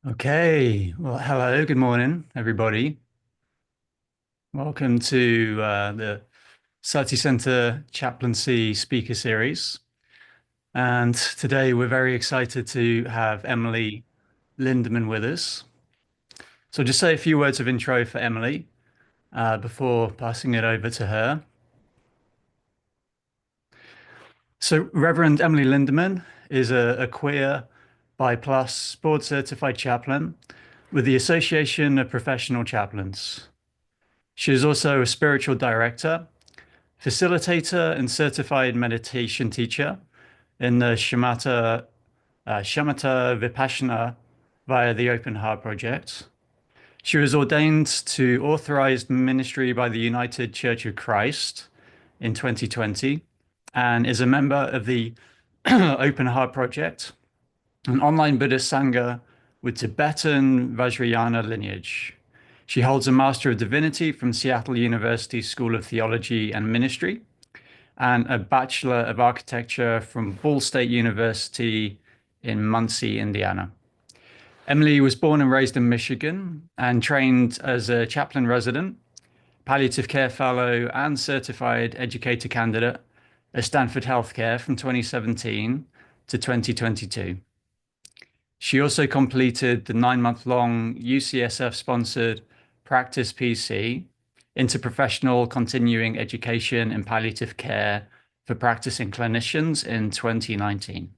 Okay, well, hello, good morning, everybody. Welcome to the Society Centre Chaplaincy speaker series. And today we're very excited to have Emily Linderman with us. So I'll just say a few words of intro for Emily before passing it over to her. So Reverend Emily Linderman is a queer, bi plus, board certified chaplain with the Association of Professional Chaplains. She is also a spiritual director, facilitator, and certified meditation teacher in the Shamatha Vipassana via the Open Heart Project. She was ordained to authorized ministry by the United Church of Christ in 2020 and is a member of the Open Heart Project, an online Buddhist Sangha with Tibetan Vajrayana lineage. She holds a Master of Divinity from Seattle University School of Theology and Ministry and a Bachelor of Architecture from Ball State University in Muncie, Indiana. Emily was born and raised in Michigan and trained as a chaplain resident, palliative care fellow, and certified educator candidate at Stanford Healthcare from 2017 to 2022. She also completed the 9-month-long UCSF-sponsored Practice PC, Interprofessional Continuing Education in Palliative Care for Practicing Clinicians in 2019.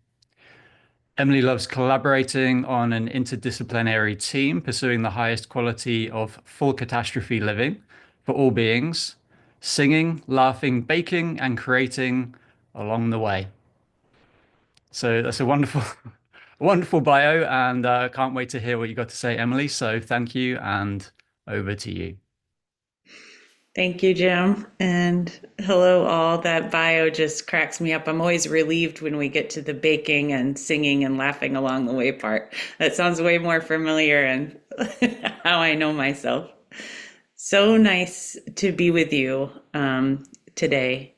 Emily loves collaborating on an interdisciplinary team, pursuing the highest quality of full catastrophe living for all beings, singing, laughing, baking, and creating along the way. So that's a wonderful, wonderful bio, and can't wait to hear what you got to say, Emily. So thank you, and over to you. Thank you, Jim. And hello, all. That bio just cracks me up. I'm always relieved when we get to the baking and singing and laughing along the way part. That sounds way more familiar and how I know myself. So nice to be with you today.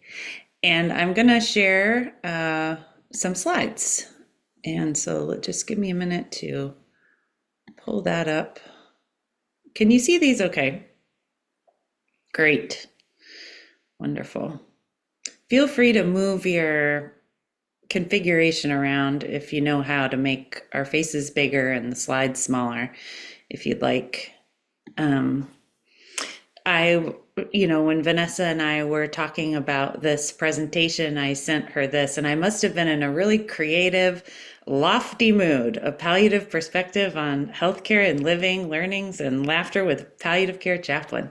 And I'm going to share some slides. And so just give me a minute to pull that up. Can you see these okay? Great. Wonderful. Feel free to move your configuration around if you know how to make our faces bigger and the slides smaller, if you'd like. When Vanessa and I were talking about this presentation, I sent her this, and I must have been in a really creative, lofty mood, a palliative perspective on healthcare and living, learnings, and laughter with palliative care chaplain.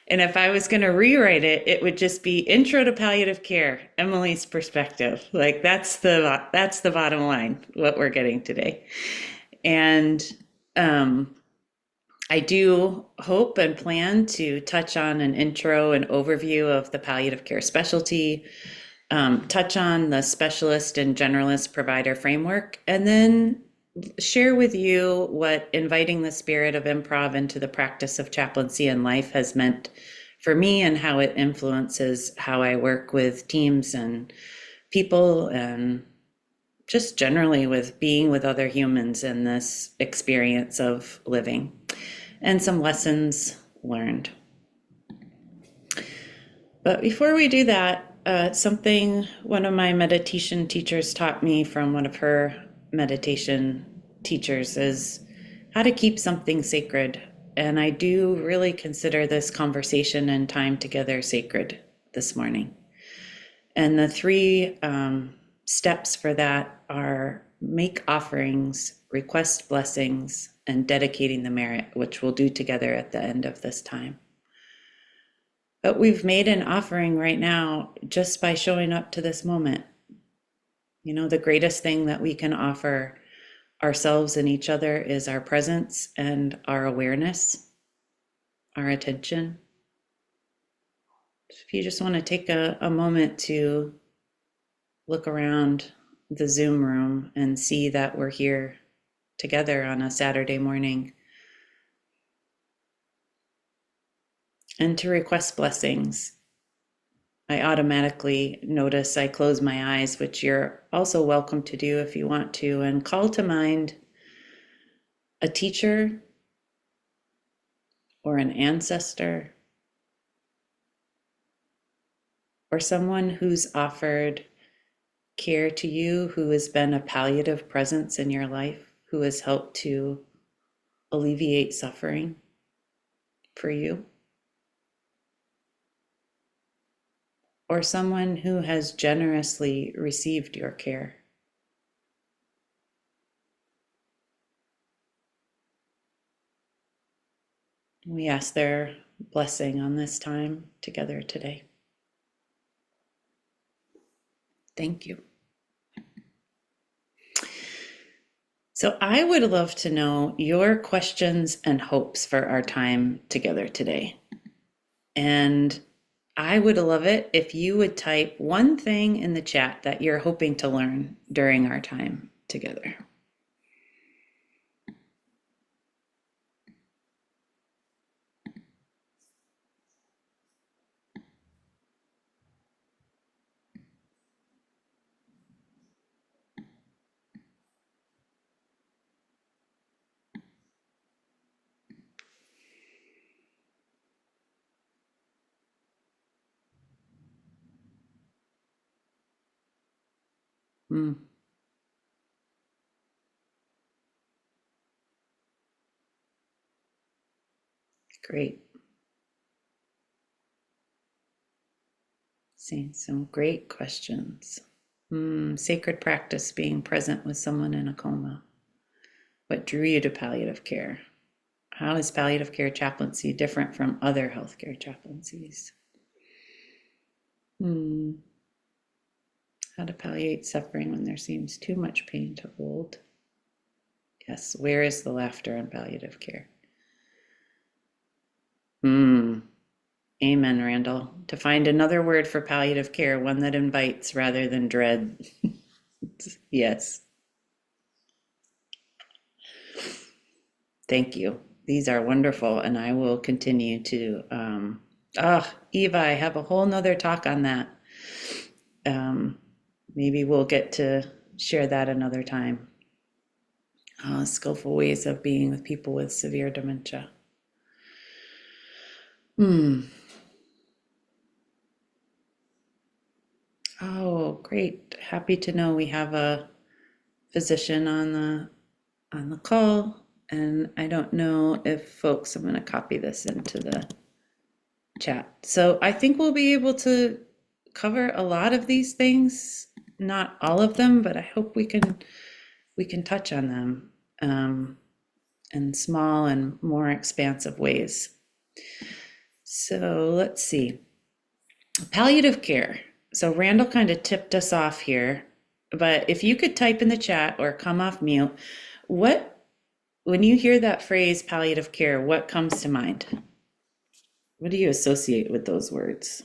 And if I was going to rewrite it, it would just be Intro to Palliative Care, Emily's perspective. Like that's the bottom line, what we're getting today. And I do hope and plan to touch on an intro and overview of the palliative care specialty, touch on the specialist and generalist provider framework, and then share with you what inviting the spirit of improv into the practice of chaplaincy and life has meant for me and how it influences how I work with teams and people and just generally with being with other humans in this experience of living and some lessons learned. But before we do that, something one of my meditation teachers taught me from one of her meditation teachers is how to keep something sacred. And I do really consider this conversation and time together sacred this morning. And the three steps for that are make offerings, request blessings, and dedicating the merit, which we'll do together at the end of this time. But we've made an offering right now just by showing up to this moment. You know, the greatest thing that we can offer ourselves and each other is our presence and our awareness, our attention. If you just want to take a moment to look around the Zoom room and see that we're here together on a Saturday morning, and to request blessings. I automatically notice I close my eyes, which you're also welcome to do if you want to, and call to mind a teacher or an ancestor or someone who's offered care to you, who has been a palliative presence in your life, who has helped to alleviate suffering for you, or someone who has generously received your care. We ask their blessing on this time together today. Thank you. So I would love to know your questions and hopes for our time together today. And I would love it if you would type one thing in the chat that you're hoping to learn during our time together. Mm, great. Seeing some great questions. Sacred practice, being present with someone in a coma. What drew you to palliative care? How is palliative care chaplaincy different from other healthcare chaplaincies? How to palliate suffering when there seems too much pain to hold. Yes, where is the laughter in palliative care? Amen, Randall. To find another word for palliative care, one that invites rather than dread. Yes. Thank you. These are wonderful, and I will continue to. Eva, I have a whole nother talk on that. Maybe we'll get to share that another time. Skillful ways of being with people with severe dementia. Oh, great. Happy to know we have a physician on the call. And I don't know if folks, I'm going to copy this into the chat. So I think we'll be able to cover a lot of these things, not all of them, but I hope we can touch on them in small and more expansive ways. So let's see. Palliative care. So Randall kind of tipped us off here, but if you could type in the chat or come off mute, when you hear that phrase palliative care, what comes to mind? What do you associate with those words?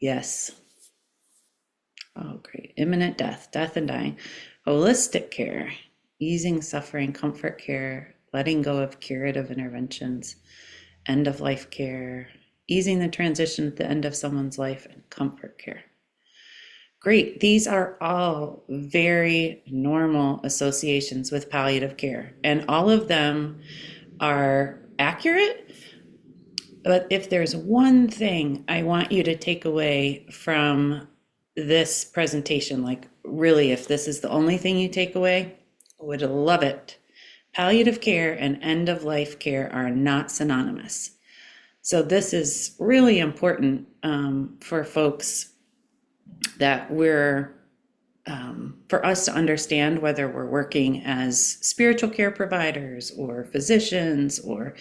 Yes. Oh, great. Imminent death and dying. Holistic care, easing suffering, comfort care, letting go of curative interventions, end of life care, easing the transition at the end of someone's life, and comfort care. Great. These are all very normal associations with palliative care, and all of them are accurate. But if there's one thing I want you to take away from this presentation, like really, if this is the only thing you take away, I would love it. Palliative care and end of life care are not synonymous. So this is really important for folks that for us to understand whether we're working as spiritual care providers or physicians or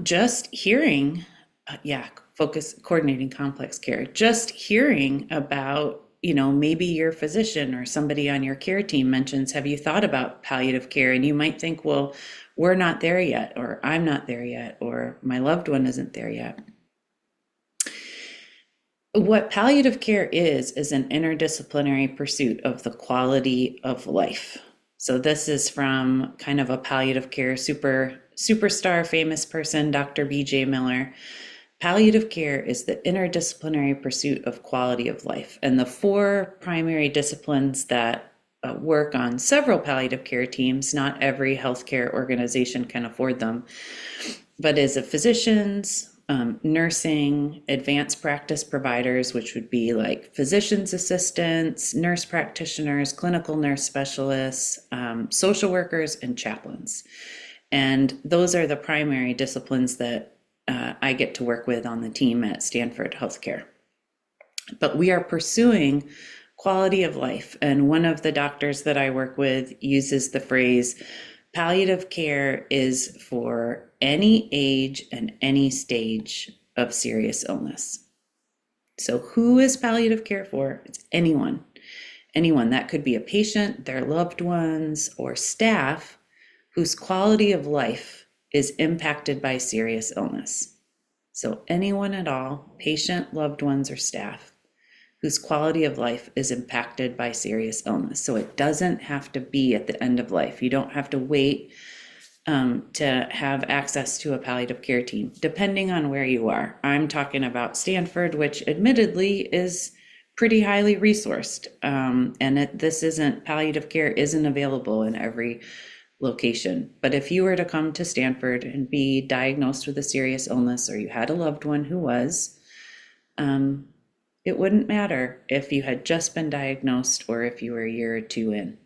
just hearing, coordinating complex care, just hearing about, maybe your physician or somebody on your care team mentions, have you thought about palliative care? And you might think, well, we're not there yet, or I'm not there yet, or my loved one isn't there yet. What palliative care is an interdisciplinary pursuit of the quality of life. So this is from kind of a palliative care superstar famous person, Dr. B.J. Miller. Palliative care is the interdisciplinary pursuit of quality of life. And the four primary disciplines that work on several palliative care teams, not every healthcare organization can afford them, but is a physicians, nursing, advanced practice providers, which would be like physician's assistants, nurse practitioners, clinical nurse specialists, social workers, and chaplains. And those are the primary disciplines that I get to work with on the team at Stanford Healthcare. But we are pursuing quality of life. And one of the doctors that I work with uses the phrase, palliative care is for any age and any stage of serious illness. So who is palliative care for? It's anyone. Anyone. That could be a patient, their loved ones, or staff whose quality of life is impacted by serious illness. So anyone at all, patient, loved ones, or staff, whose quality of life is impacted by serious illness. So it doesn't have to be at the end of life. You don't have to wait to have access to a palliative care team, depending on where you are. I'm talking about Stanford, which admittedly is pretty highly resourced. Palliative care isn't available in every location. But if you were to come to Stanford and be diagnosed with a serious illness, or you had a loved one who was, it wouldn't matter if you had just been diagnosed or if you were a year or two in.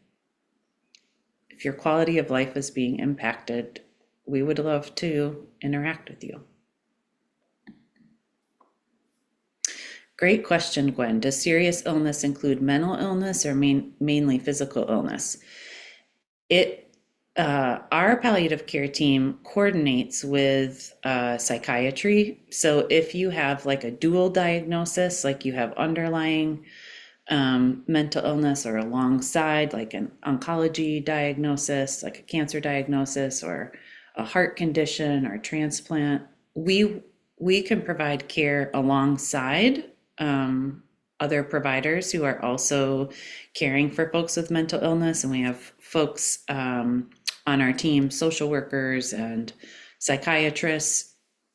If your quality of life is being impacted, we would love to interact with you. Great question, Gwen. Does serious illness include mental illness or mainly physical illness? Our palliative care team coordinates with psychiatry. So if you have like a dual diagnosis, like you have underlying mental illness, or alongside like an oncology diagnosis, like a cancer diagnosis, or a heart condition or transplant, we can provide care alongside other providers who are also caring for folks with mental illness. And we have folks on our team, social workers and psychiatrists,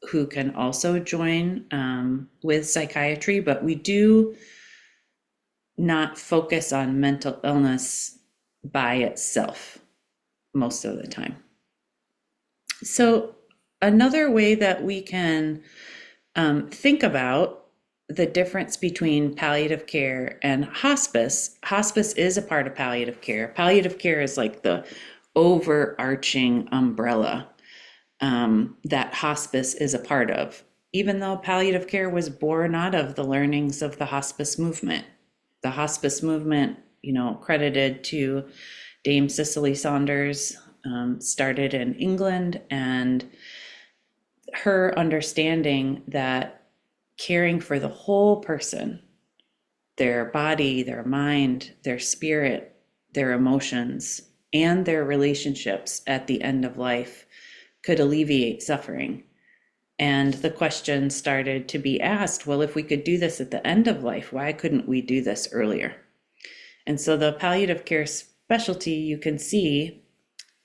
who can also join with psychiatry, but we do not focus on mental illness by itself most of the time. So another way that we can think about the difference between palliative care and hospice is a part of palliative care. Palliative care is like the overarching umbrella that hospice is a part of, even though palliative care was born out of the learnings of the hospice movement. The hospice movement, credited to Dame Cicely Saunders, started in England, and her understanding that caring for the whole person, their body, their mind, their spirit, their emotions, and their relationships at the end of life could alleviate suffering. And the question started to be asked, well, if we could do this at the end of life, why couldn't we do this earlier? And so the palliative care specialty you can see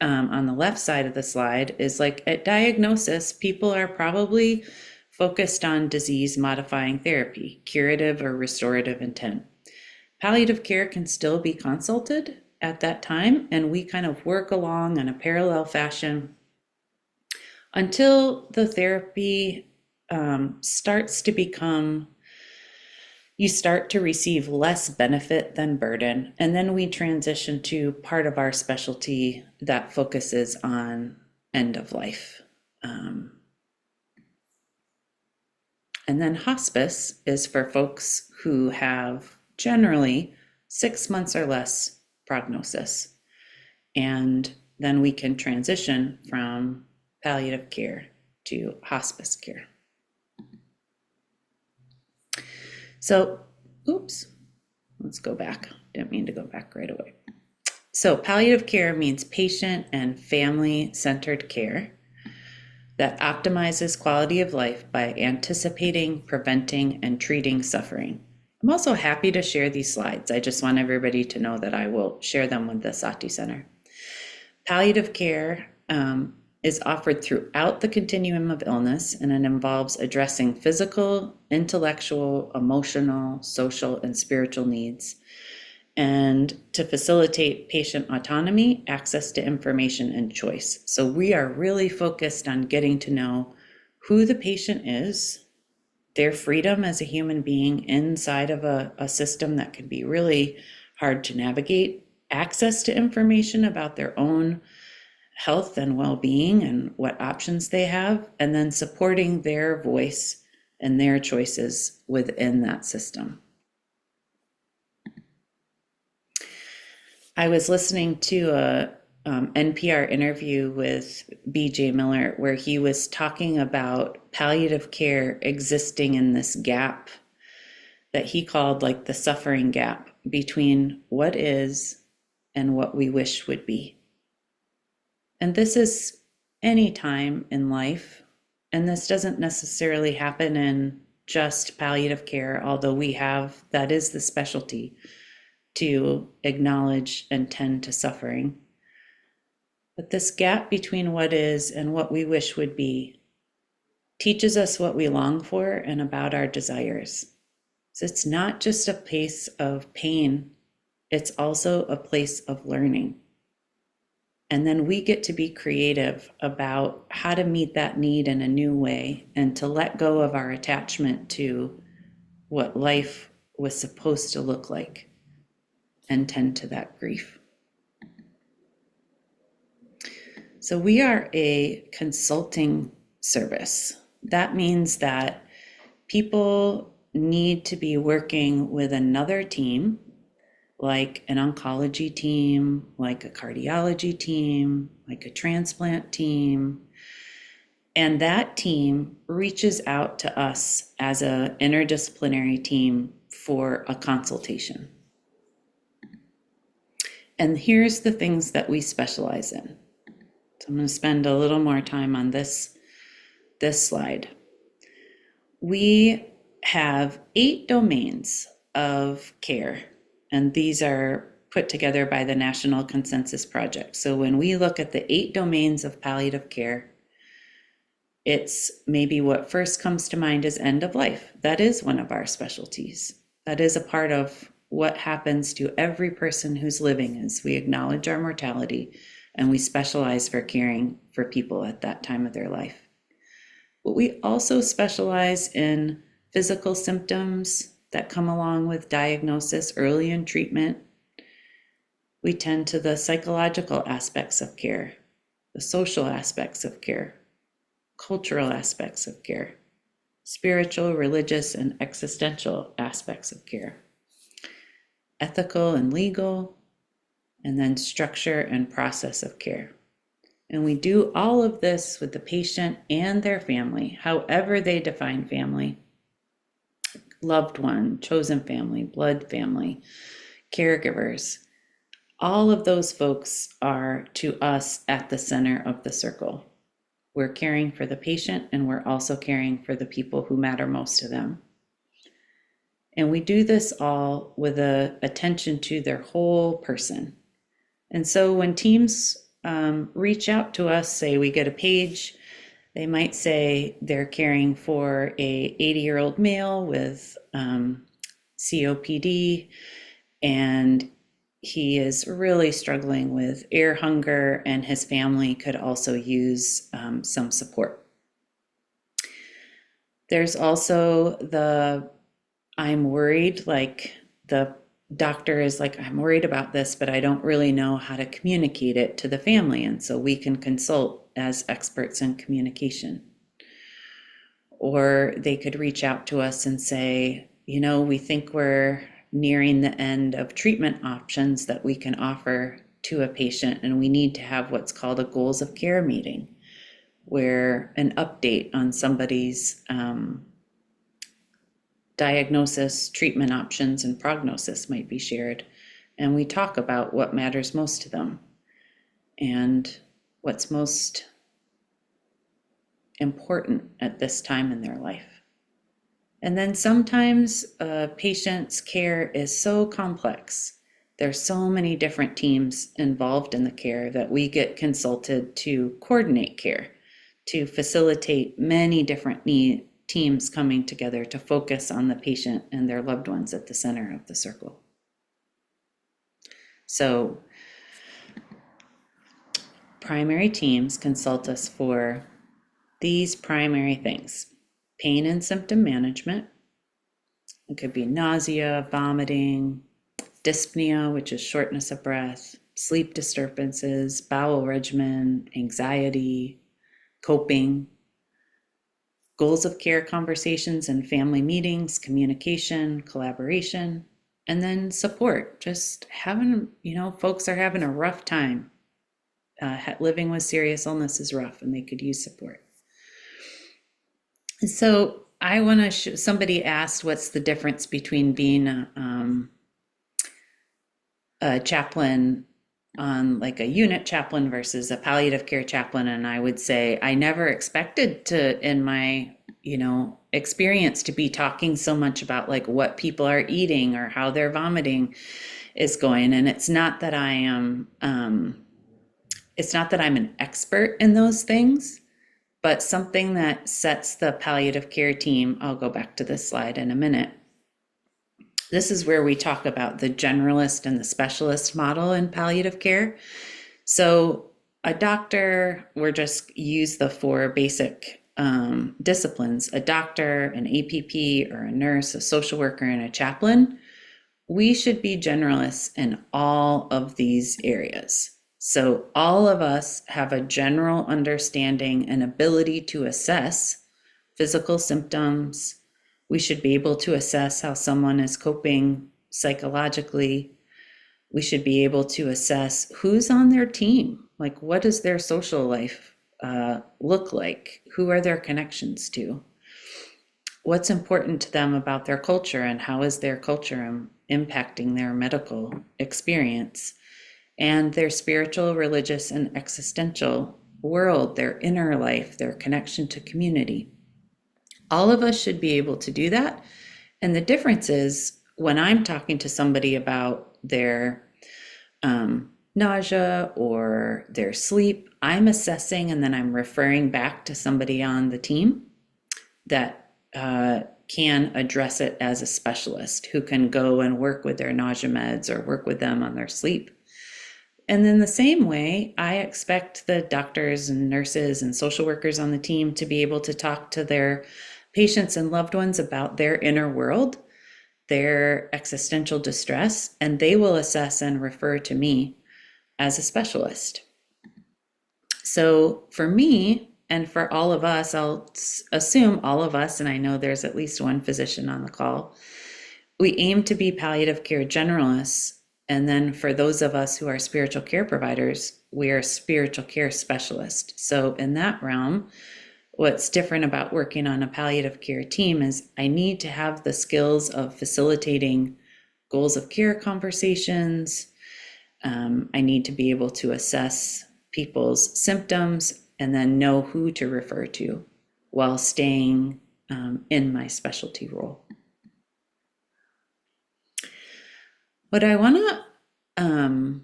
on the left side of the slide is like at diagnosis, people are probably focused on disease modifying therapy, curative or restorative intent. Palliative care can still be consulted at that time, and we kind of work along in a parallel fashion until the therapy starts to become, you start to receive less benefit than burden. And then we transition to part of our specialty that focuses on end of life. And then hospice is for folks who have generally 6 months or less prognosis. And then we can transition from palliative care to hospice care. So, let's go back. Didn't mean to go back right away. So palliative care means patient and family-centered care that optimizes quality of life by anticipating, preventing, and treating suffering. I'm also happy to share these slides. I just want everybody to know that I will share them with the Sati Center. Palliative care is offered throughout the continuum of illness, and it involves addressing physical, intellectual, emotional, social, and spiritual needs, and to facilitate patient autonomy, access to information, and choice. So we are really focused on getting to know who the patient is, their freedom as a human being inside of a system that can be really hard to navigate, access to information about their own health and well-being and what options they have, and then supporting their voice and their choices within that system. I was listening to a NPR interview with B.J. Miller where he was talking about palliative care existing in this gap that he called like the suffering gap between what is and what we wish would be. And this is any time in life, and this doesn't necessarily happen in just palliative care, although that is the specialty, to acknowledge and tend to suffering. But this gap between what is and what we wish would be teaches us what we long for and about our desires. So it's not just a place of pain, it's also a place of learning. And then we get to be creative about how to meet that need in a new way and to let go of our attachment to what life was supposed to look like and tend to that grief. So we are a consulting service. That means that people need to be working with another team, like an oncology team, like a cardiology team, like a transplant team. And that team reaches out to us as an interdisciplinary team for a consultation. And here's the things that we specialize in. So I'm going to spend a little more time on this slide. We have 8 domains of care, and these are put together by the National Consensus Project. So when we look at the 8 domains of palliative care, it's maybe what first comes to mind is end of life. That is one of our specialties. That is a part of what happens to every person who's living is we acknowledge our mortality and we specialize for caring for people at that time of their life. But we also specialize in physical symptoms that come along with diagnosis early in treatment. We tend to the psychological aspects of care, the social aspects of care, cultural aspects of care, spiritual, religious, and existential aspects of care, ethical and legal, and then structure and process of care. And we do all of this with the patient and their family, however they define family, loved one, chosen family, blood family, caregivers. All of those folks are to us at the center of the circle. We're caring for the patient and we're also caring for the people who matter most to them. And we do this all with attention to their whole person. And so when teams reach out to us, say we get a page, they might say they're caring for a 80-year-old male with COPD, and he is really struggling with air hunger, and his family could also use some support. There's also I'm worried, like the doctor is like, I'm worried about this, but I don't really know how to communicate it to the family. And so we can consult as experts in communication. Or they could reach out to us and say, we think we're nearing the end of treatment options that we can offer to a patient, and we need to have what's called a goals of care meeting, where an update on somebody's diagnosis, treatment options, and prognosis might be shared. And we talk about what matters most to them and what's most important at this time in their life. And then sometimes a patient's care is so complex There's so many different teams involved in the care that we get consulted to coordinate care, to facilitate many different teams coming together to focus on the patient and their loved ones at the center of the circle. So primary teams consult us for these primary things: pain and symptom management. It could be nausea, vomiting, dyspnea, which is shortness of breath, sleep disturbances, bowel regimen, anxiety, coping, goals of care conversations and family meetings, communication, collaboration, and then support. Just having, folks are having a rough time. Living with serious illness is rough and they could use support. And so I want to somebody asked what's the difference between being a chaplain on like a unit chaplain versus a palliative care chaplain. And I would say I never expected to, in my, experience, to be talking so much about like what people are eating or how their vomiting is going. And it's not that I am, it's not that I'm an expert in those things, but something that sets the palliative care team. I'll go back to this slide in a minute. This is where we talk about the generalist and the specialist model in palliative care. So a doctor, we're just use the 4 basic disciplines: a doctor, an APP, or a nurse, a social worker, and a chaplain. We should be generalists in all of these areas. So all of us have a general understanding and ability to assess physical symptoms. We should be able to assess how someone is coping psychologically. We should be able to assess who's on their team. Like, what does their social life look like? Who are their connections to? What's important to them about their culture, and how is their culture impacting their medical experience? And their spiritual, religious, and existential world, their inner life, their connection to community. All of us should be able to do that. And the difference is when I'm talking to somebody about their nausea or their sleep, I'm assessing and then I'm referring back to somebody on the team that can address it as a specialist, who can go and work with their nausea meds or work with them on their sleep. And then the same way, I expect the doctors and nurses and social workers on the team to be able to talk to their patients and loved ones about their inner world, their existential distress, and they will assess and refer to me as a specialist. So for me, and for all of us, I'll assume all of us, and I know there's at least one physician on the call, we aim to be palliative care generalists. And then for those of us who are spiritual care providers, we are spiritual care specialists. So in that realm, what's different about working on a palliative care team is I need to have the skills of facilitating goals of care conversations. I need to be able to assess people's symptoms and then know who to refer to while staying in my specialty role. What I want to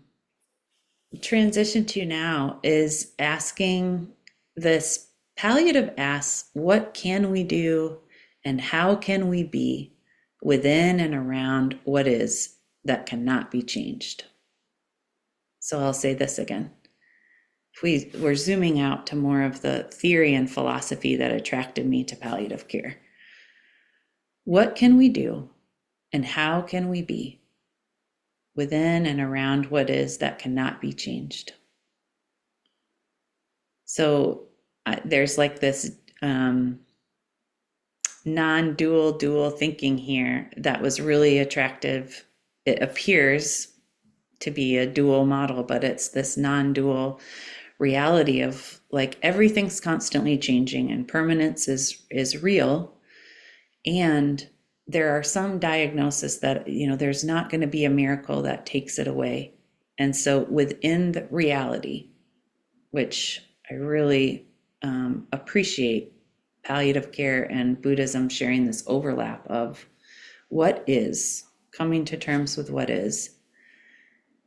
transition to now is asking this. Palliative asks, what can we do and how can we be within and around what is that cannot be changed? So I'll say this again. If we're zooming out to more of the theory and philosophy that attracted me to palliative care. What can we do and how can we be within and around what is that cannot be changed? So there's like this non-dual, dual thinking here that was really attractive. It appears to be a dual model, but it's this non-dual reality of like everything's constantly changing and permanence is real. And there are some diagnoses that, there's not going to be a miracle that takes it away. And so within the reality, which I really appreciate palliative care and Buddhism sharing this overlap of what is, coming to terms with what is.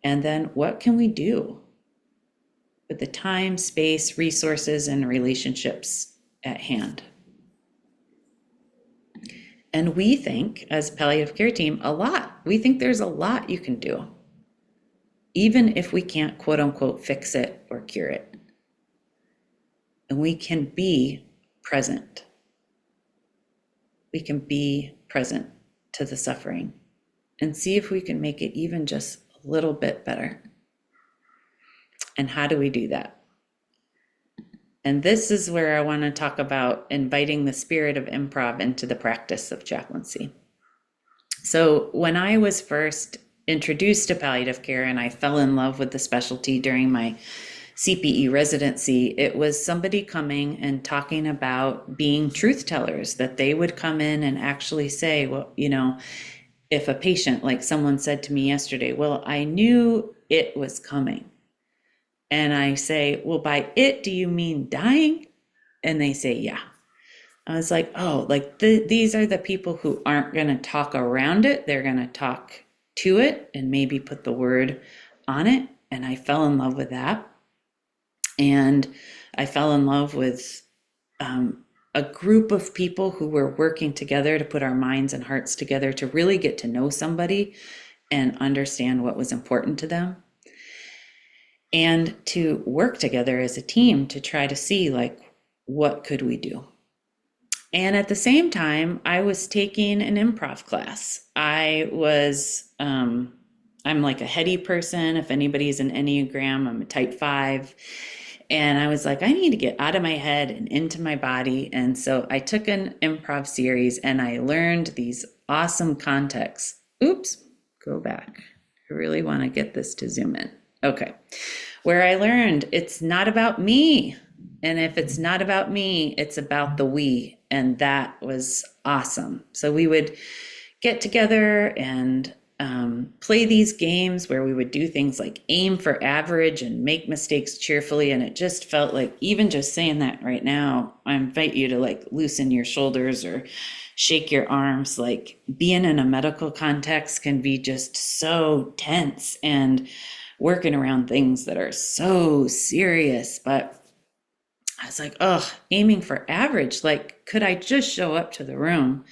And then what can we do with the time, space, resources, and relationships at hand? And we think, as palliative care team, a lot. We think there's a lot you can do, even if we can't quote unquote fix it or cure it. And we can be present. We can be present to the suffering and see if we can make it even just a little bit better. And how do we do that? And this is where I want to talk about inviting the spirit of improv into the practice of chaplaincy. So when I was first introduced to palliative care and I fell in love with the specialty during my CPE residency, it was somebody coming and talking about being truth tellers, that they would come in and actually say, well, if a patient, like someone said to me yesterday, well, I knew it was coming. And I say, well, by it, do you mean dying? And they say, yeah. I was like, oh, like these are the people who aren't going to talk around it. They're going to talk to it and maybe put the word on it. And I fell in love with that. And I fell in love with a group of people who were working together to put our minds and hearts together to really get to know somebody and understand what was important to them, and to work together as a team to try to see, like, what could we do? And at the same time, I was taking an improv class. I'm like a heady person. If anybody's an Enneagram, I'm a type 5. And I was like, I need to get out of my head and into my body. And so I took an improv series and I learned these awesome contexts. Oops, go back. I really want to get this to zoom in. Okay. Where I learned it's not about me. And if it's not about me, it's about the we. And that was awesome. So we would get together and play these games where we would do things like aim for average and make mistakes cheerfully. And it just felt like, even just saying that right now, I invite you to like loosen your shoulders or shake your arms. Like, being in a medical context can be just so tense and working around things that are so serious. But I was like, oh, aiming for average. Like, could I just show up to the room?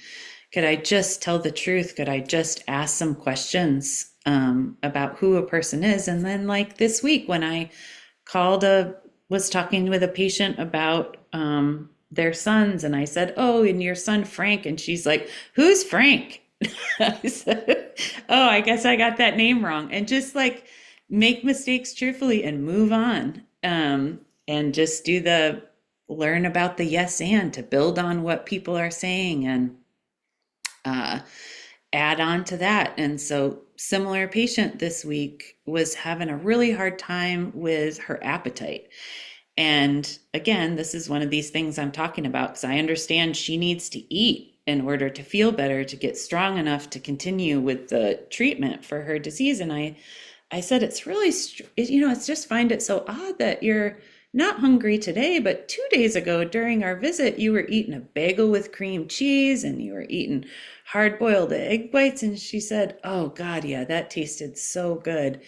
Could I just tell the truth? Could I just ask some questions about who a person is? And then, like this week, when I was talking with a patient about their sons, and I said, oh, and your son Frank, and she's like, who's Frank? I said, oh, I guess I got that name wrong. And just like make mistakes cheerfully and move on, and just learn about the yes and to build on what people are saying and add on to that. And so, similar patient this week was having a really hard time with her appetite. And again, this is one of these things I'm talking about because I understand she needs to eat in order to feel better, to get strong enough to continue with the treatment for her disease. And I said, it's really, it's just, find it so odd that you're not hungry today, but 2 days ago during our visit, you were eating a bagel with cream cheese and you were eating hard-boiled egg whites. And she said, oh God, yeah, that tasted so good.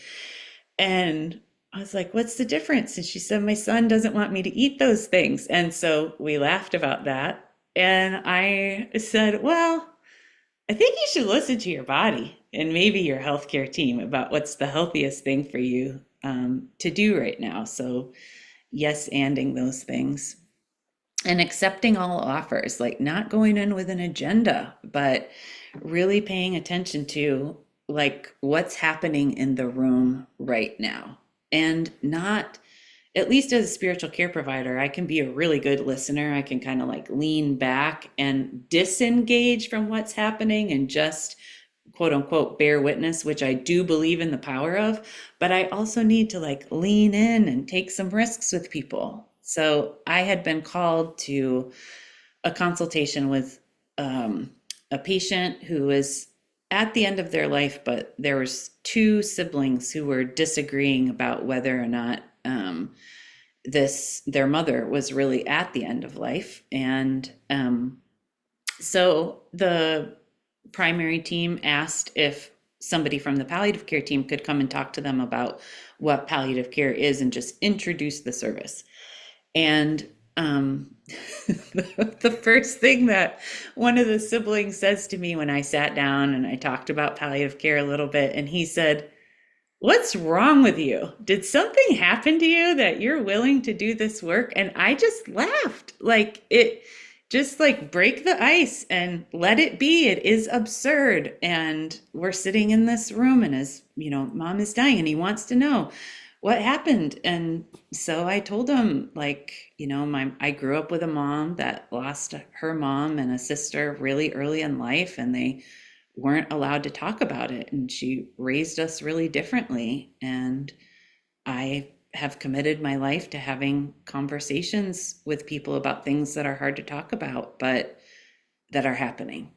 And I was like, what's the difference? And she said, my son doesn't want me to eat those things. And so we laughed about that. And I said, well, I think you should listen to your body and maybe your healthcare team about what's the healthiest thing for you to do right now. So yes, anding those things and accepting all offers, like not going in with an agenda, but really paying attention to like what's happening in the room right now. And not, at least as a spiritual care provider, I can be a really good listener. I can kind of like lean back and disengage from what's happening and just quote unquote bear witness, which I do believe in the power of, but I also need to like lean in and take some risks with people. So I had been called to a consultation with a patient who was at the end of their life, but there was 2 siblings who were disagreeing about whether or not their mother was really at the end of life. And so the primary team asked if somebody from the palliative care team could come and talk to them about what palliative care is and just introduce the service. And the first thing that one of the siblings says to me when I sat down and I talked about palliative care a little bit, and he said, "What's wrong with you? Did something happen to you that you're willing to do this work?" And I just laughed. Like, it just like break the ice and let it be. It is absurd. And we're sitting in this room, and his, mom is dying and he wants to know what happened. And so I told him, like, I grew up with a mom that lost her mom and a sister really early in life, and they weren't allowed to talk about it. And she raised us really differently. And I have committed my life to having conversations with people about things that are hard to talk about, but that are happening.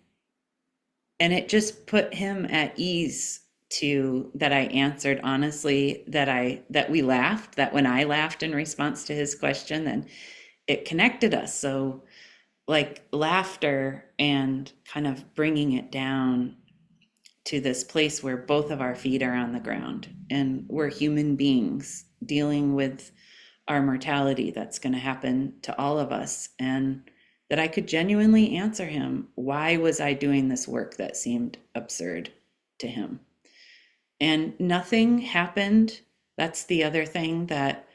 And it just put him at ease to that I answered honestly, that we laughed, that when I laughed in response to his question, then it connected us. So like laughter and kind of bringing it down to this place where both of our feet are on the ground and we're human beings dealing with our mortality that's going to happen to all of us. And that I could genuinely answer him, why was I doing this work that seemed absurd to him? And nothing happened. That's the other thing that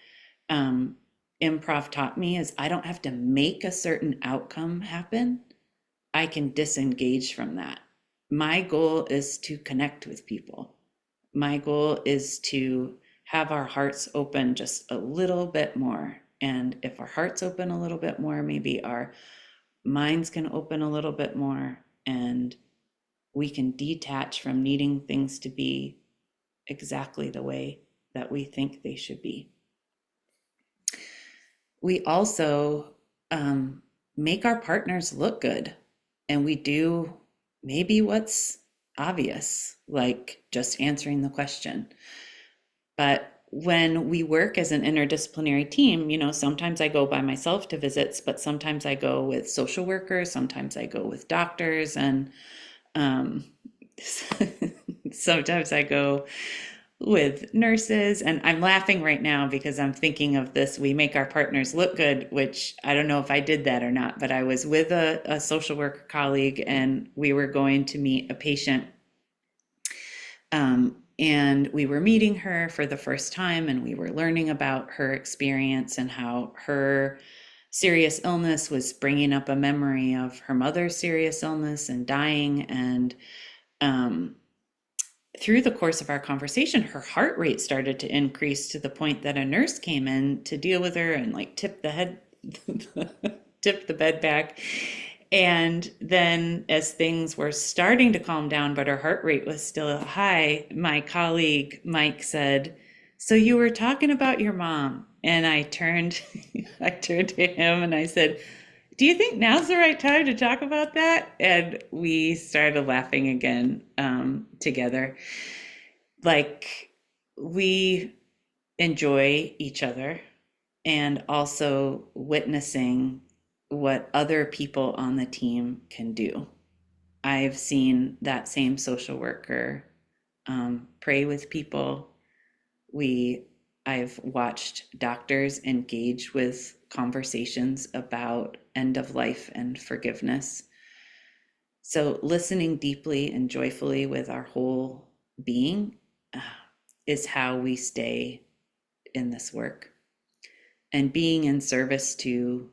improv taught me, is I don't have to make a certain outcome happen. I can disengage from that. My goal is to connect with people. My goal is to have our hearts open just a little bit more. And if our hearts open a little bit more, maybe our minds can open a little bit more, and we can detach from needing things to be exactly the way that we think they should be. We also make our partners look good, and we do maybe what's obvious, like just answering the question. But when we work as an interdisciplinary team, sometimes I go by myself to visits, but sometimes I go with social workers, sometimes I go with doctors, and sometimes I go with nurses. And I'm laughing right now because I'm thinking of this, we make our partners look good, which I don't know if I did that or not, but I was with a social worker colleague, and we were going to meet a patient. And we were meeting her for the first time, and we were learning about her experience and how her serious illness was bringing up a memory of her mother's serious illness and dying. And through the course of our conversation, her heart rate started to increase to the point that a nurse came in to deal with her and like tip the bed back. And then as things were starting to calm down, but her heart rate was still high, my colleague, Mike, said, "So you were talking about your mom?" And I turned to him and I said, "Do you think now's the right time to talk about that?" And we started laughing again together. Like, we enjoy each other, and also witnessing what other people on the team can do. I've seen that same social worker pray with people. I've watched doctors engage with conversations about end of life and forgiveness. So listening deeply and joyfully with our whole being is how we stay in this work, and being in service to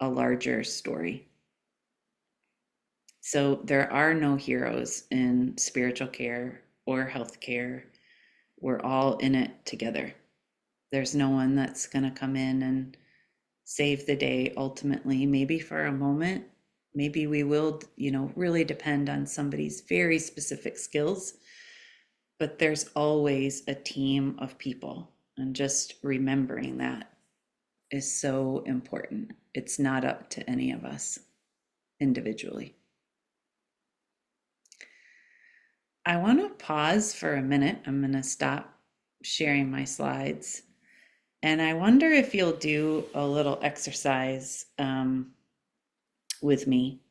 a larger story. So there are no heroes in spiritual care or healthcare. We're all in it together. There's no one that's going to come in and save the day ultimately. Maybe for a moment, maybe we will, really depend on somebody's very specific skills, but there's always a team of people. And just remembering that is so important. It's not up to any of us individually. I want to pause for a minute. I'm going to stop sharing my slides. And I wonder if you'll do a little exercise with me.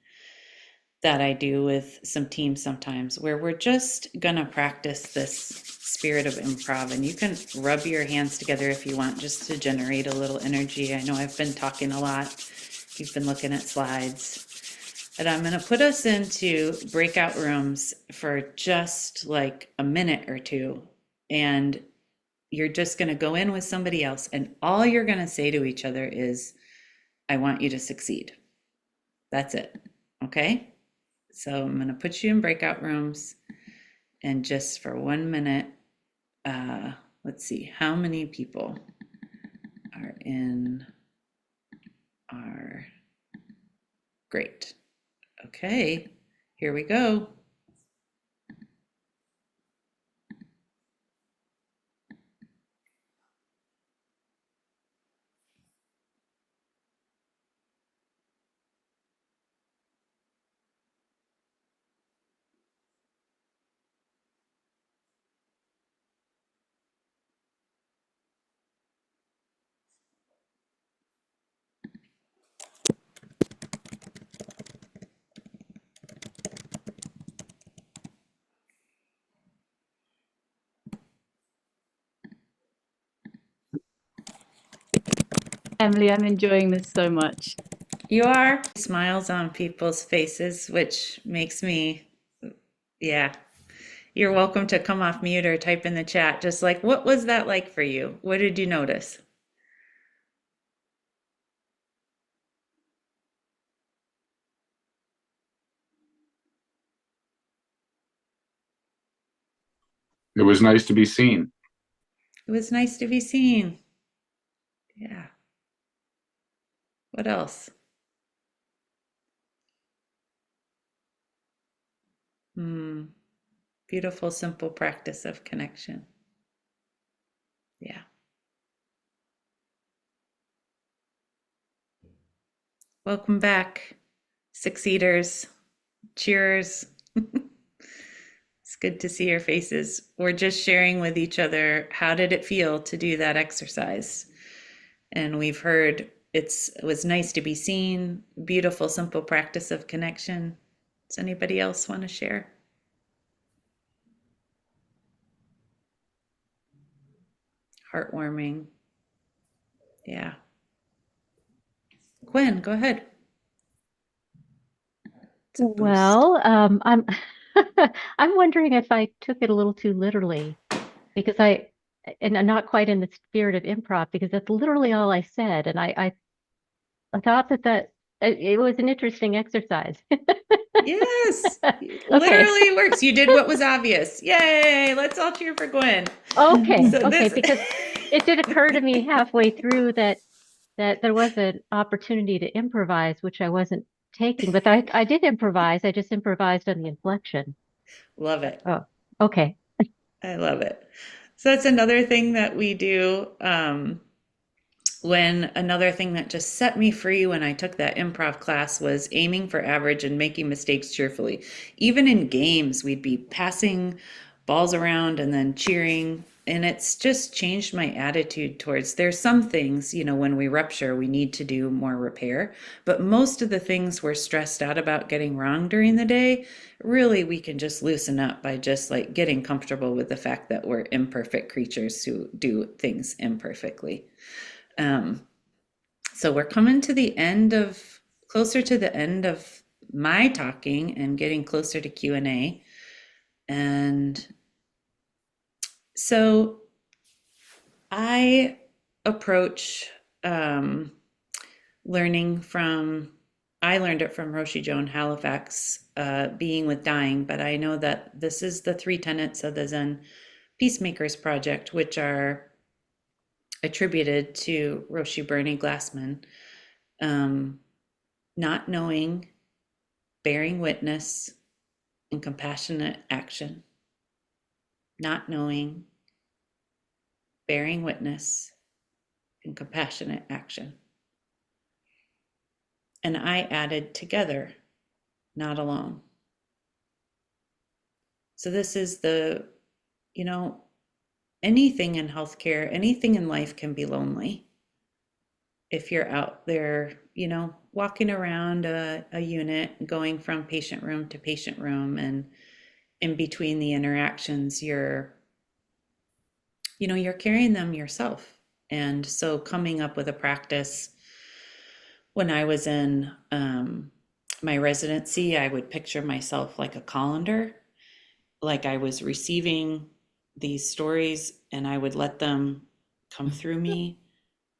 that I do with some teams sometimes where we're just gonna practice this spirit of improv. And you can rub your hands together if you want, just to generate a little energy. I know I've been talking a lot. You've been looking at slides. And I'm gonna put us into breakout rooms for just like a minute or two. And you're just gonna go in with somebody else, and all you're gonna say to each other is, I want you to succeed. That's it. Okay? So I'm going to put you in breakout rooms, and just for 1 minute, let's see, how many people are in our, great. Okay, here we go. Emily, I'm enjoying this so much. You are? Smiles on people's faces, which makes me, yeah. You're welcome to come off mute or type in the chat. Just like, what was that like for you? What did you notice? It was nice to be seen. It was nice to be seen. Yeah. What else? Beautiful, simple practice of connection. Yeah. Welcome back, succeeders, cheers. It's good to see your faces. We're just sharing with each other, how did it feel to do that exercise? And we've heard it was nice to be seen, beautiful, simple practice of connection. Does anybody else want to share? Heartwarming. Yeah. Gwen, go ahead. Well, I'm I'm wondering if I took it a little too literally because and I'm not quite in the spirit of improv because that's literally all I said, and I thought that it was an interesting exercise. Yes, Okay. literally works. You did what was obvious. Yay! Let's all cheer for Gwen. Okay, So okay, this, because it did occur to me halfway through that there was an opportunity to improvise, which I wasn't taking, but I did improvise. I just improvised on the inflection. love it. Oh, okay. I love it. So that's another thing that we do. When another thing that just set me free when I took that improv class was aiming for average and making mistakes cheerfully. Even in games, we'd be passing balls around and then cheering. And it's just changed my attitude towards, there's some things, when we rupture, we need to do more repair. But most of the things we're stressed out about getting wrong during the day, really we can just loosen up by just like getting comfortable with the fact that we're imperfect creatures who do things imperfectly. So we're coming to the closer to the end of my talking and getting closer to Q&A. And so I approach learning from, I learned it from Roshi Joan Halifax, Being with Dying, but I know that this is the 3 tenets of the Zen Peacemakers Project, which are attributed to Roshi Bernie Glassman. Not knowing, bearing witness, and compassionate action. Not knowing, bearing witness, and compassionate action. And I added together, not alone. So this is anything in healthcare, anything in life can be lonely. If you're out there, walking around a unit, going from patient room to patient room, and in between the interactions, you're carrying them yourself. And so coming up with a practice, when I was in my residency, I would picture myself like a colander, like I was receiving these stories and I would let them come through me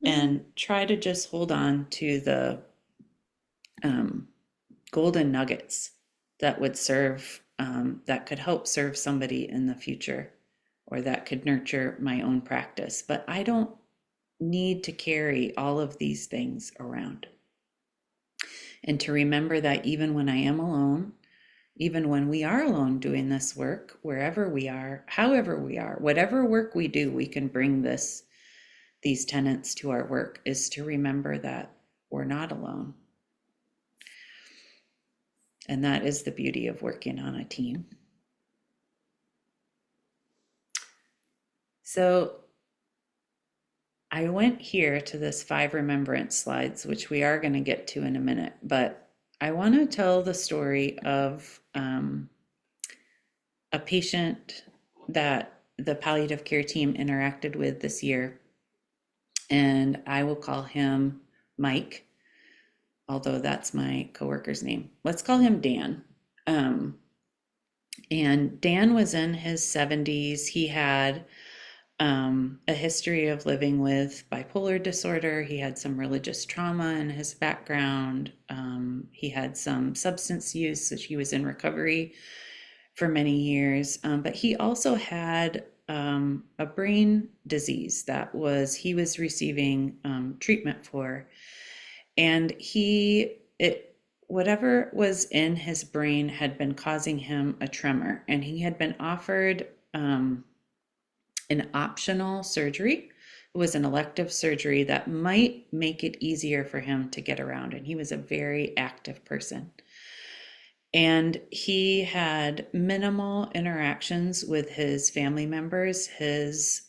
and try to just hold on to the golden nuggets that would serve, that could help serve somebody in the future, or that could nurture my own practice. But I don't need to carry all of these things around. And to remember that even when I am alone, even when we are alone doing this work, wherever we are, however we are, whatever work we do, we can bring these tenets to our work, is to remember that we're not alone. And that is the beauty of working on a team. So I went here to this 5 remembrance slides, which we are going to get to in a minute, but I want to tell the story of a patient that the palliative care team interacted with this year. And I will call him Mike, although that's my coworker's name. Let's call him Dan. And Dan was in his 70s. He had a history of living with bipolar disorder. He had some religious trauma in his background. He had some substance use, which he was in recovery for many years. But he also had a brain disease that he was receiving treatment for. And whatever was in his brain had been causing him a tremor. And he had been offered an optional surgery. It was an elective surgery that might make it easier for him to get around. And he was a very active person. And he had minimal interactions with his family members. His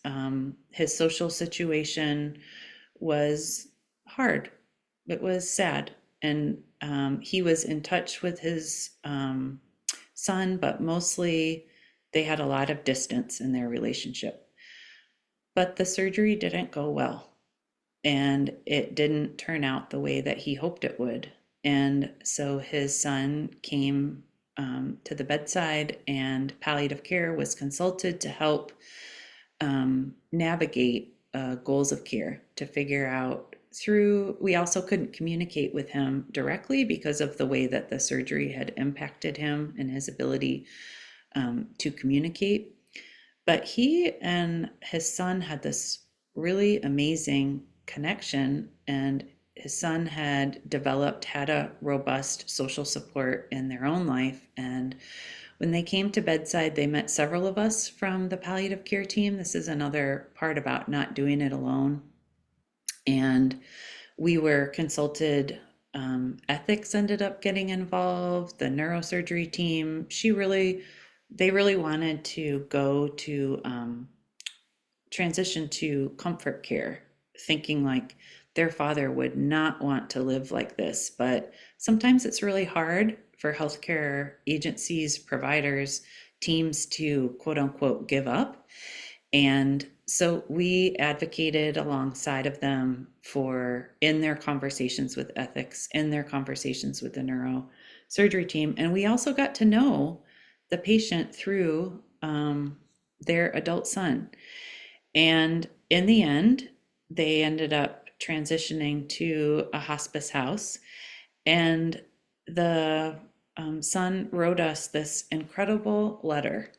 social situation was hard. It was sad. And he was in touch with his son, but mostly they had a lot of distance in their relationship. But the surgery didn't go well, and it didn't turn out the way that he hoped it would. And so his son came to the bedside, and palliative care was consulted to help navigate goals of care, to figure out we also couldn't communicate with him directly because of the way that the surgery had impacted him and his ability to communicate. But he and his son had this really amazing connection, and his son had had a robust social support in their own life. And when they came to bedside, they met several of us from the palliative care team. This is another part about not doing it alone. And we were consulted. Ethics ended up getting involved. The neurosurgery team, they really wanted to go to transition to comfort care, thinking like their father would not want to live like this. But sometimes it's really hard for healthcare agencies, providers, teams to quote unquote give up. And so we advocated alongside of them in their conversations with ethics, in their conversations with the neurosurgery team. And we also got to know the patient through their adult son. And in the end, they ended up transitioning to a hospice house. And the son wrote us this incredible letter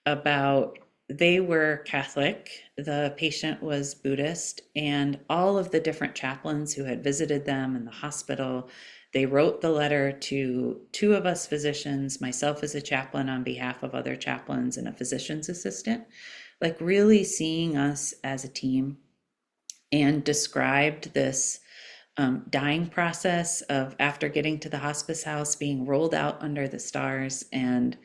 about, they were Catholic, the patient was Buddhist, and all of the different chaplains who had visited them in the hospital, they wrote the letter to 2 of us physicians, myself as a chaplain on behalf of other chaplains, and a physician's assistant, like really seeing us as a team, and described this dying process of, after getting to the hospice house, being rolled out under the stars. And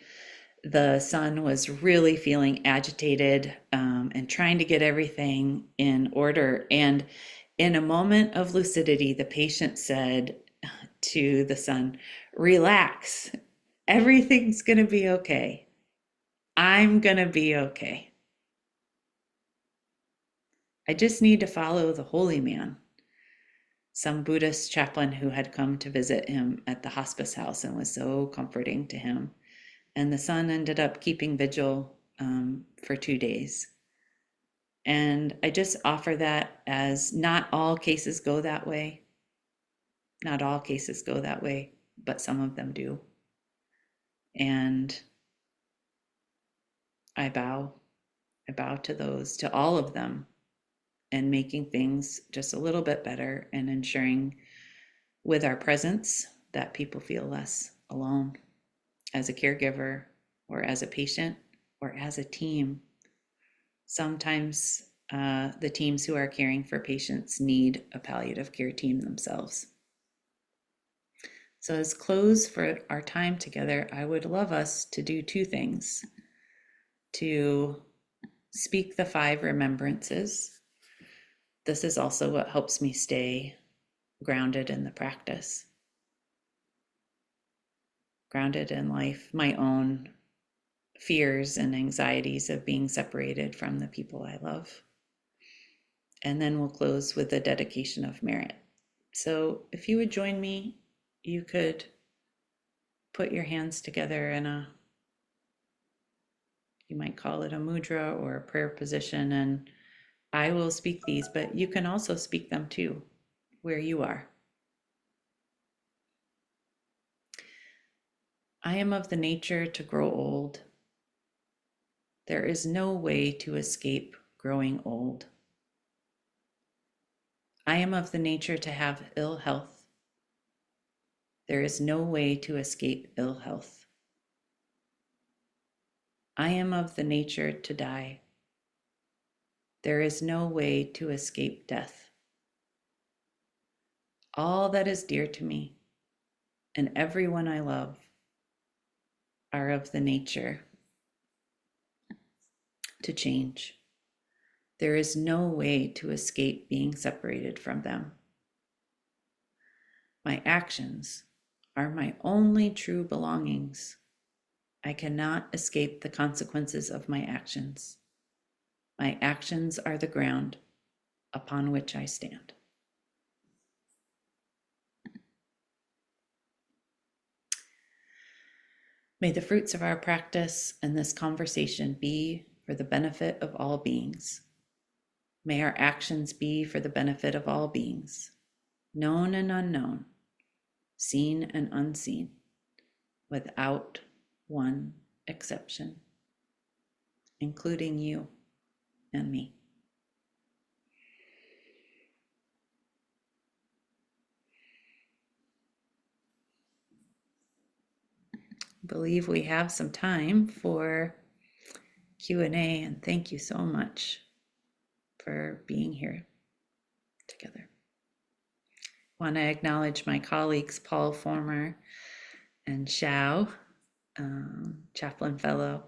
the son was really feeling agitated and trying to get everything in order. And in a moment of lucidity, the patient said, to the son, relax. Everything's going to be okay. I'm going to be okay. I just need to follow the holy man. Some Buddhist chaplain who had come to visit him at the hospice house and was so comforting to him. And the son ended up keeping vigil for 2 days. And I just offer that as not all cases go that way. Not all cases go that way, but some of them do. And I bow to those, to all of them, and making things just a little bit better and ensuring with our presence that people feel less alone as a caregiver or as a patient or as a team. Sometimes the teams who are caring for patients need a palliative care team themselves. So as close for our time together, I would love us to do 2 things. To speak the 5 remembrances. This is also what helps me stay grounded in the practice. Grounded in life, my own fears and anxieties of being separated from the people I love. And then we'll close with the dedication of merit. So if you would join me, you could put your hands together in a, you might call it a mudra or a prayer position, and I will speak these, but you can also speak them too, where you are. I am of the nature to grow old. There is no way to escape growing old. I am of the nature to have ill health. There is no way to escape ill health. I am of the nature to die. There is no way to escape death. All that is dear to me and everyone I love are of the nature to change. There is no way to escape being separated from them. My actions are my only true belongings. I cannot escape the consequences of my actions. My actions are the ground upon which I stand. May the fruits of our practice and this conversation be for the benefit of all beings. May our actions be for the benefit of all beings, known and unknown, seen and unseen, without one exception, including you and me. I believe we have some time for Q&A, and thank you so much for being here together. I want to acknowledge my colleagues, Paul Former and Xiao, Chaplain Fellow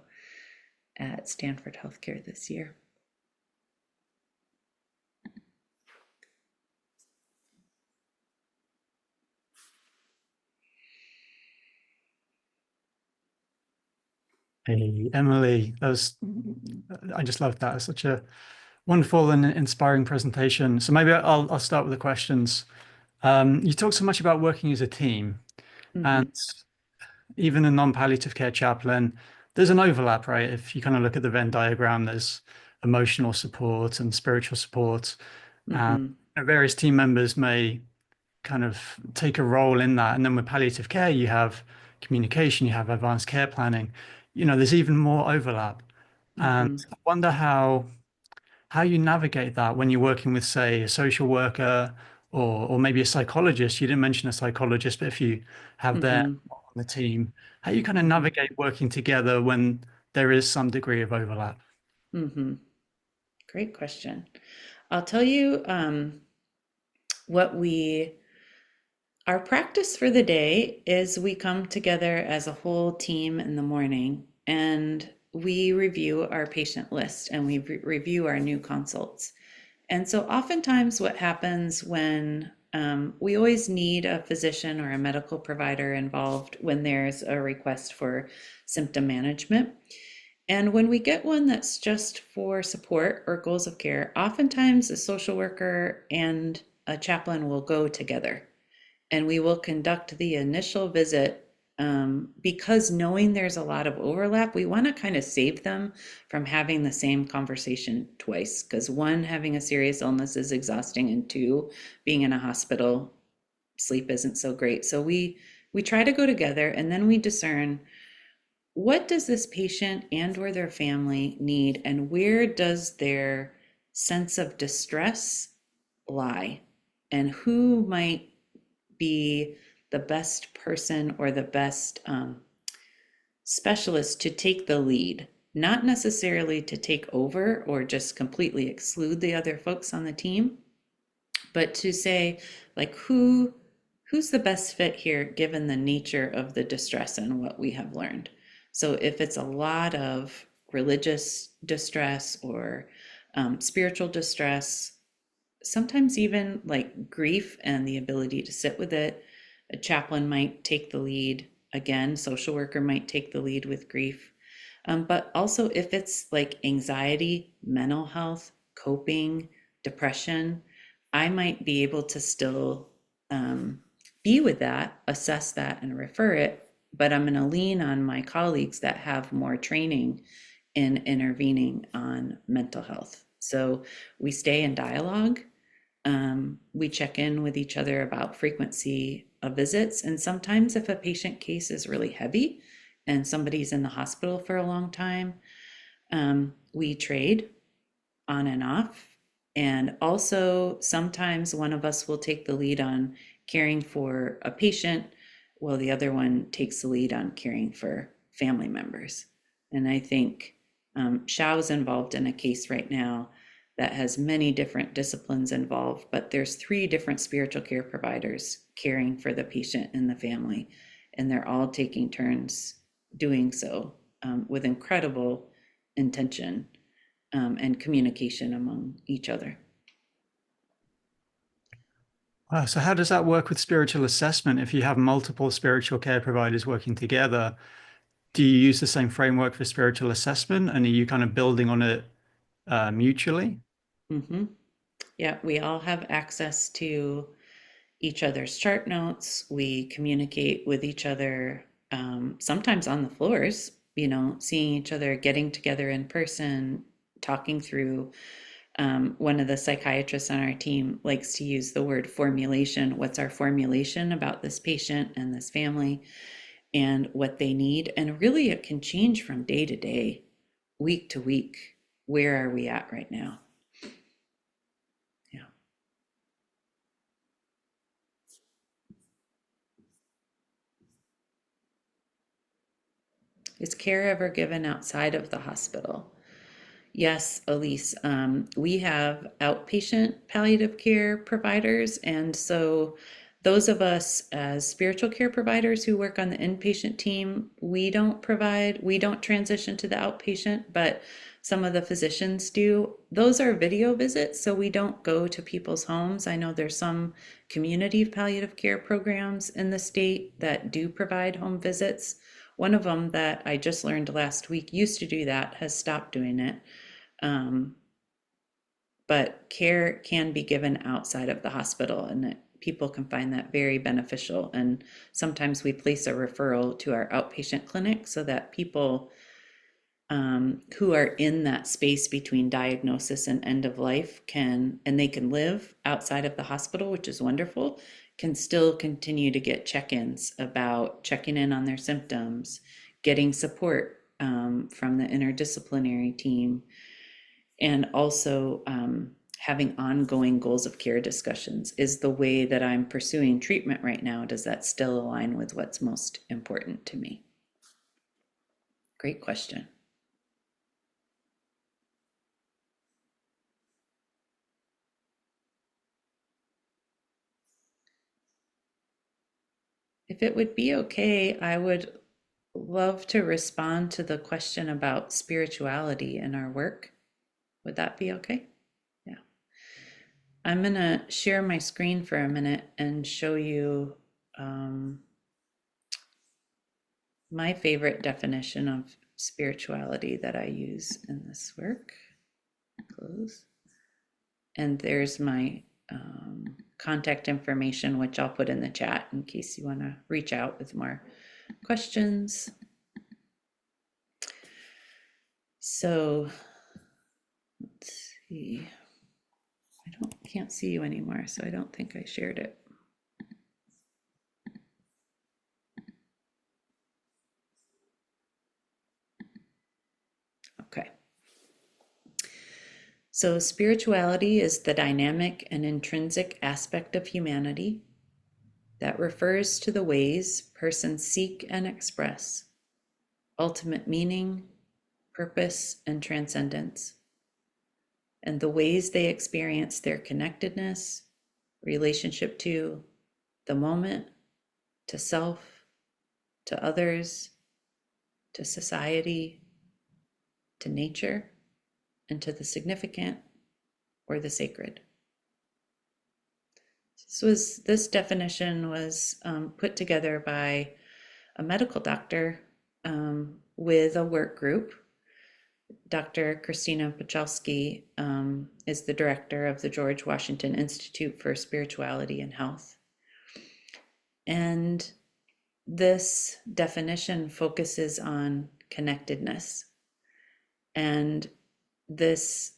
at Stanford Healthcare this year. Hey, Emily, I just loved that. It's such a wonderful and inspiring presentation. So maybe I'll start with the questions. You talk so much about working as a team, and even a non-palliative care chaplain, there's an overlap, right? If you kind of look at the Venn diagram, there's emotional support and spiritual support. Various team members may kind of take a role in that. And then with palliative care, you have communication, you have advanced care planning. There's even more overlap. And I wonder how you navigate that when you're working with, say, a social worker or maybe a psychologist. You didn't mention a psychologist, but if you have them on the team, how you kind of navigate working together when there is some degree of overlap. Great question. I'll tell you our practice for the day is we come together as a whole team in the morning and we review our patient list and we review our new consults. And so oftentimes what happens when We always need a physician or a medical provider involved when there's a request for symptom management. And when we get one that's just for support or goals of care, oftentimes a social worker and a chaplain will go together, and we will conduct the initial visit, because knowing there's a lot of overlap, we want to kind of save them from having the same conversation twice, because one, having a serious illness is exhausting, and two, being in a hospital, sleep isn't so great. So we try to go together, and then we discern, what does this patient and or their family need, and where does their sense of distress lie, and who might be the best person or the best specialist to take the lead, not necessarily to take over or just completely exclude the other folks on the team, but to say, like, who's the best fit here given the nature of the distress and what we have learned. So if it's a lot of religious distress or spiritual distress, sometimes even like grief and the ability to sit with it, a chaplain might take the lead. Again, social worker might take the lead with grief. But also if it's like anxiety, mental health, coping, depression, I might be able to still be with that, assess that, and refer it. But I'm going to lean on my colleagues that have more training in intervening on mental health. So we stay in dialogue. We check in with each other about frequency of visits. And sometimes if a patient case is really heavy and somebody's in the hospital for a long time, we trade on and off. And also sometimes one of us will take the lead on caring for a patient while the other one takes the lead on caring for family members. And I think Xiao's involved in a case right now that has many different disciplines involved, but there's 3 different spiritual care providers caring for the patient and the family, and they're all taking turns doing so with incredible intention and communication among each other. Wow, so how does that work with spiritual assessment? If you have multiple spiritual care providers working together, do you use the same framework for spiritual assessment, and are you kind of building on it mutually? Mm-hmm. Yeah, we all have access to each other's chart notes. We communicate with each other, sometimes on the floors, seeing each other, getting together in person, talking through. One of the psychiatrists on our team likes to use the word formulation. What's our formulation about this patient and this family and what they need? And really, it can change from day to day, week to week. Where are we at right now? Yeah. Is care ever given outside of the hospital? Yes, Elise. We have outpatient palliative care providers. And so those of us as spiritual care providers who work on the inpatient team, we don't transition to the outpatient, but some of the physicians do. Those are video visits, so we don't go to people's homes. I know there's some community palliative care programs in the state that do provide home visits. One of them that I just learned last week used to do that, has stopped doing it. But care can be given outside of the hospital, and people can find that very beneficial. And sometimes we place a referral to our outpatient clinic so that people who are in that space between diagnosis and end of life and they can live outside of the hospital, which is wonderful, can still continue to get check-ins about checking in on their symptoms, getting support from the interdisciplinary team, and also having ongoing goals of care discussions. Is the way that I'm pursuing treatment right now, does that still align with what's most important to me? Great question. If it would be okay, I would love to respond to the question about spirituality in our work. Would that be okay? Yeah. I'm going to share my screen for a minute and show you my favorite definition of spirituality that I use in this work. Close. And there's my contact information, which I'll put in the chat in case you want to reach out with more questions. So let's see. Can't see you anymore, so I don't think I shared it. Okay. So spirituality is the dynamic and intrinsic aspect of humanity that refers to the ways persons seek and express ultimate meaning, purpose, and transcendence, and the ways they experience their connectedness, relationship to the moment, to self, to others, to society, to nature, and to the significant or the sacred. This definition was put together by a medical doctor with a work group. Dr. Christina Pachalski is the director of the George Washington Institute for Spirituality and Health. And this definition focuses on connectedness. And this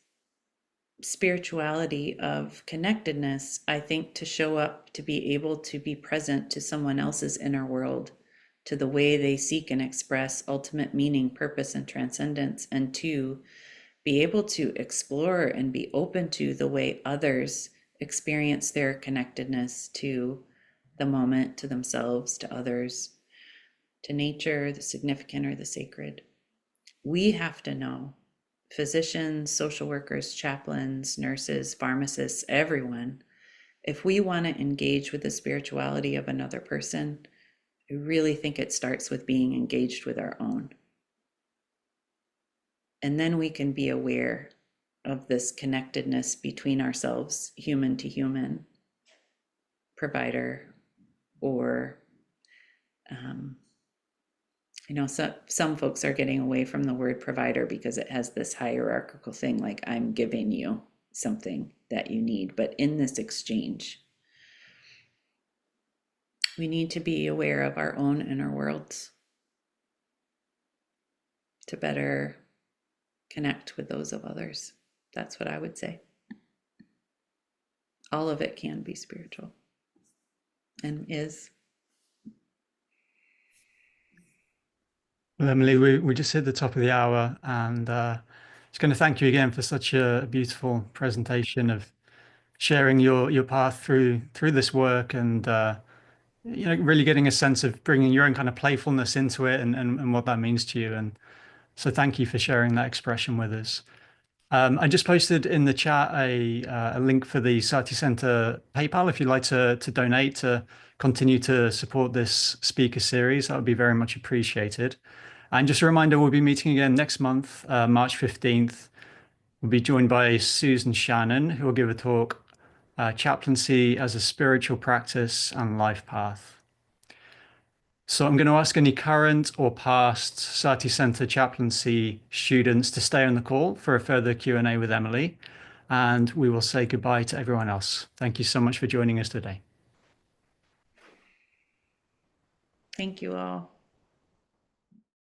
spirituality of connectedness, I think, to show up, to be able to be present to someone else's inner world, to the way they seek and express ultimate meaning, purpose, and transcendence, and to be able to explore and be open to the way others experience their connectedness to the moment, to themselves, to others, to nature, the significant or the sacred. We have to know, physicians, social workers, chaplains, nurses, pharmacists, everyone, if we want to engage with the spirituality of another person, I really think it starts with being engaged with our own. And then we can be aware of this connectedness between ourselves, human to human, provider, or some folks are getting away from the word provider because it has this hierarchical thing, like I'm giving you something that you need. But in this exchange, we need to be aware of our own inner worlds to better connect with those of others. That's what I would say. All of it can be spiritual and is. Well, Emily, we just hit the top of the hour, and just going to thank you again for such a beautiful presentation of sharing your path through this work, and really getting a sense of bringing your own kind of playfulness into it, and what that means to you. And so, thank you for sharing that expression with us. I just posted in the chat a link for the Sati Center PayPal if you'd like to donate to continue to support this speaker series. That would be very much appreciated. And just a reminder, we'll be meeting again next month, March 15th. We'll be joined by Susan Shannon, who will give a talk, Chaplaincy as a Spiritual Practice and Life Path. So I'm going to ask any current or past Sati Center chaplaincy students to stay on the call for a further Q&A with Emily, and we will say goodbye to everyone else. Thank you so much for joining us today. Thank you all.